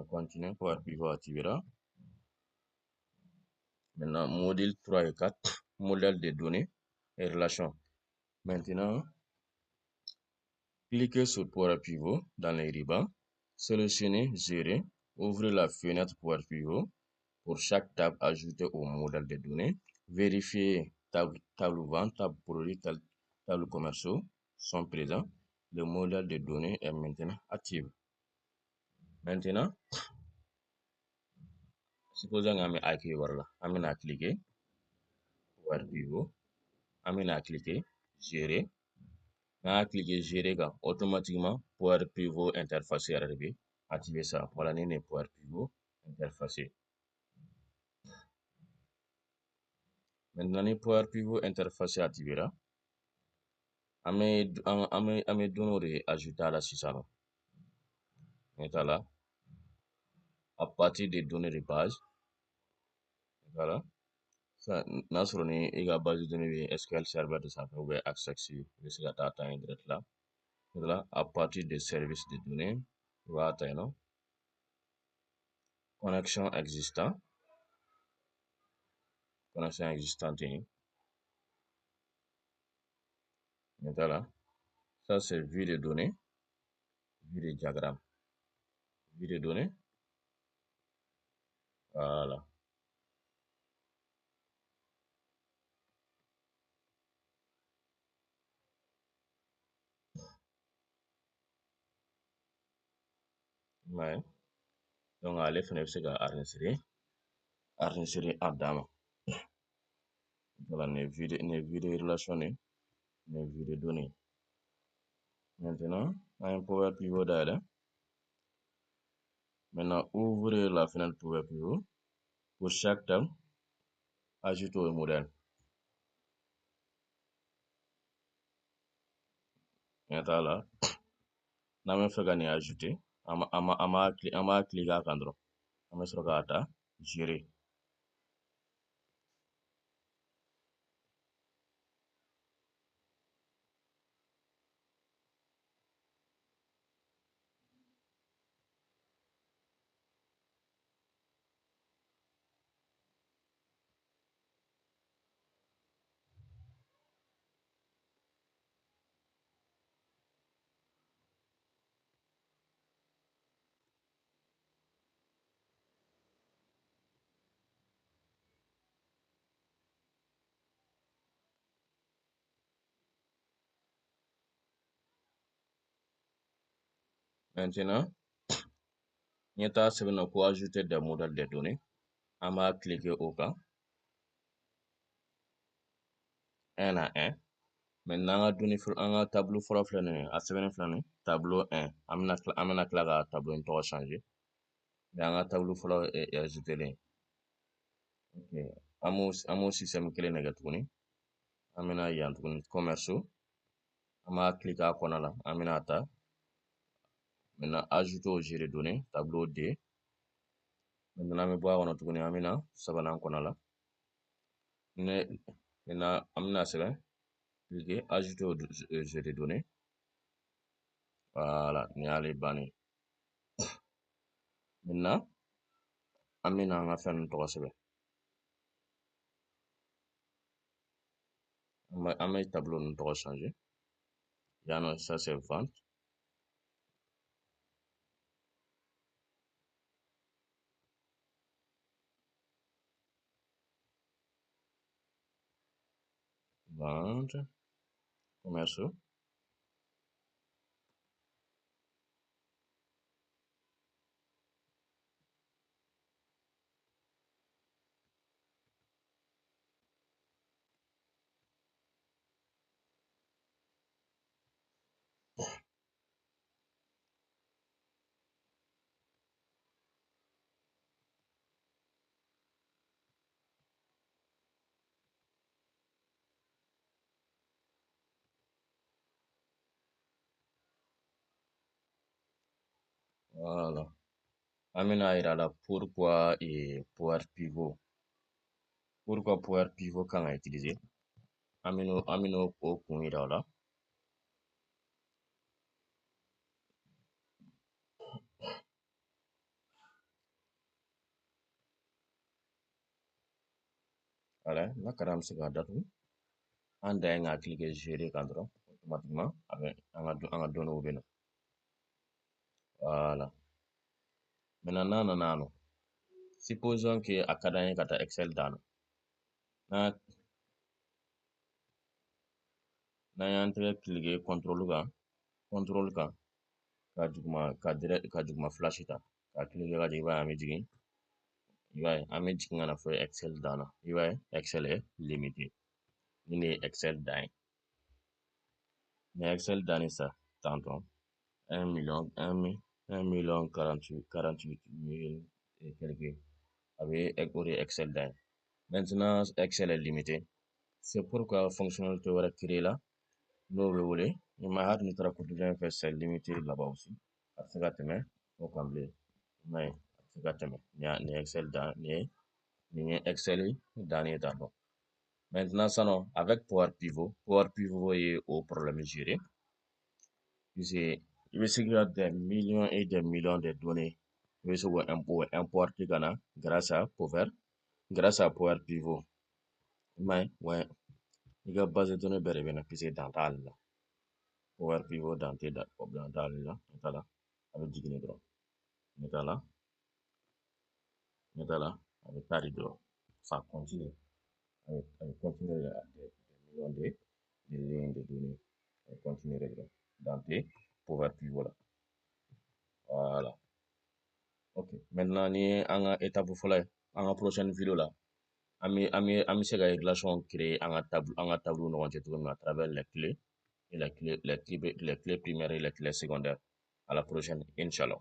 On continue, Power Pivot activera. Maintenant, module 3 et 4, modèle de données et relations. Maintenant, cliquez sur Power Pivot dans les rubans, sélectionnez Gérer, ouvrez la fenêtre Power Pivot. Pour chaque table ajoutée au modèle de données, vérifiez table vente, table produit, table commerciaux sont présents. Le modèle de données est maintenant actif. Maintenant, supposons que je clique voilà, je cliquer Power Pivot, je cliquer Gérer. Je cliquer Gérer, automatiquement Power Pivot interfacé arrivé. Activer ça. Voilà, n'est Power Pivot interfacé. Maintenant, le Power Pivot interfacé activera. Ame données ajoutées à la sisano. Voilà. À partir des données de base. Voilà. Ça, n'a sur une base de données SQL Server de ça, ou bien Access, c'est la data direct là. Voilà. À partir des services de données, voilà, non? Connexion existante. Connexion existante. Voilà. Ça, c'est vue de données. Vue de diagramme. Vue de données. Voilà. Ouais. Donc, allez, faire enregistrer à dame. Voilà, les vues de relations, les vues de données. Maintenant, un Power Pivot derrière. Maintenant, ouvrez la fenêtre Power Pivot. Pour chaque table, ajoutez au modèle. Maintenant là, n'a même fait gagner ajouter. Ama cliquer à l'endroit. Ama sur la gérer. Maintenant, c'est pour ajouter des modèles de données. Ama cliquer au cas. Un à un. Maintenant, on a tableau for flané, à 7 flané, tableau 1. Amena clara tableau 1 pour changer. Dans un tableau for et ajouter les. Ok. Amo système clé négatif. Amena y a un commerciaux. Ama cliquer à là. Amena ta. Maintenant, ajouter au gérer données, tableau D. Maintenant, je vais voir notre données. Amena, ça va dans là. Maintenant, amena c'est là. Cliquer, ajouter au gérer données. Voilà, ni allez banni. Maintenant, amena on va faire une trois semaines. Un tableau nous doit changer. Il y a ça c'est vente. Vente. Commerciaux. Voilà. Amena ira là pourquoi et Power Pivot. Pourquoi Power Pivot quand on a utilisé. Amino au point là. Voilà, là, quand même, c'est datu. En d'ailleurs, on a cliqué gérer quand automatiquement, avec un donné au bénin. Voilà. Maintenant, non. Supposons que à cada kata Excel dana. Na na yan tɛgɛ cliquer contrôle kan ka juguma flash ta ka cliquer ka jigin i b'a ye an bɛ jigin i b'a ye an bɛ jigin ka na fɔ Excel dana i b'a ye Excel est limité ni ne ye Excel dan ye ni Excel dan ni sa tantôt 1 million 48 quelques a bɛ o de ye Excel dan ye maintenant Excel est limité c'est pourquoi fonctionnalité wɛrɛ créer la n'o bɛ wele ni ma hali n'i taara quotidien fɛ c'est limité là-bas aussi a tɛ se ka tɛmɛ o kan bilen i m'a ye a tɛ se ka tɛmɛ nin ye Excel dan nin ye Excel dannen ye tan tɔ maintenant sinon avec Power Pivot ye o problème gérer puisque i bɛ se ka des millions et des millions de données i bɛ se k'o importer ka na grâce à Power Pivot i m'a ye ouais i ka base de données bɛɛ de bɛ na puisque dan t'ale la Power Pivot dan t'ale la i t'a la a bɛ jigin dɔrɔn i t'a la a bɛ taa de dɔrɔn ça continue a bɛ continuer à des millions de lignes de données a bɛ continuer dɔrɔn dans tes Power Pivot la voilà ok maintenant ni an ka étape fɔlɔ ye an ka prochaine vidéo la an bɛ se ka relation créer an ka tableau ni ɲɔgɔn cɛ cogo min na à travers les clés et les clés primaires et les clés secondaires à la prochaine inchallah